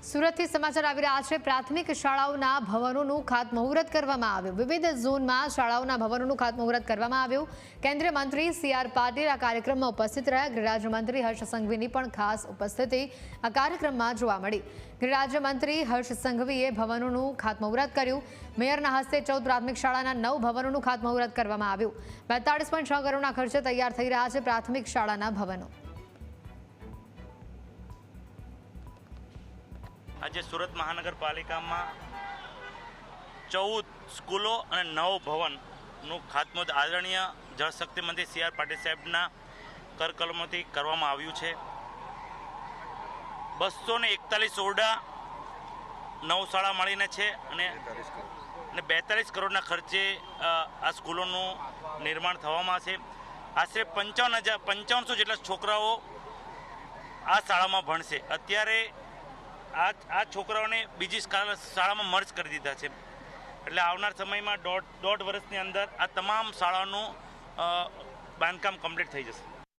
સુરતથી સમાચાર આવી રહ્યા છે। પ્રાથમિક શાળાઓના ભવનોનું ખાતમુહૂર્ત કરવામાં આવ્યું। વિવિધ ઝોનમાં શાળાઓના ભવનોનું ખાતમુહૂર્ત કરવામાં આવ્યું। કેન્દ્રીય મંત્રી સી.આર. પાટીલ આ કાર્યક્રમમાં ઉપસ્થિત રહ્યા। ગૃહ રાજ્યમંત્રી હર્ષ સંઘવીની પણ ખાસ ઉપસ્થિતિ આ કાર્યક્રમમાં જોવા મળી। ગૃહ રાજ્યમંત્રી હર્ષ સંઘવીએ ભવનોનું ખાતમુહૂર્ત કર્યું। મેયરના હસ્તે 14 પ્રાથમિક શાળાના 9 ભવનોનું ખાતમુહૂર્ત કરવામાં આવ્યું। 42.6 કરોડના ખર્ચે તૈયાર થઈ રહ્યા છે પ્રાથમિક શાળાના ભવનો। आज सूरत महानगरपालिका में 14 स्कूलों और 9 भवन खातमुहूर्त आदरणीय जलशक्ति मंत्री सी.आर. पाटील साहेबना करकलमोथी करवामां आव्युं छे। 241 ओरडा 9 शाळा मळीने छे अने 42 करोड़ना खर्चे आ स्कूलोनुं निर्माण थवामां छे। आश्रे 5500 जेटला छोकराओ आ शाळामां भणशे। अत्यारे आ छोकराओने बीजी शाळामां मर्ज करी दीधा छे, एटले आवनार समयमां 1.5 वर्षनी अंदर आ तमाम शाळाओनुं बांधकाम कम्प्लीट थई जशे।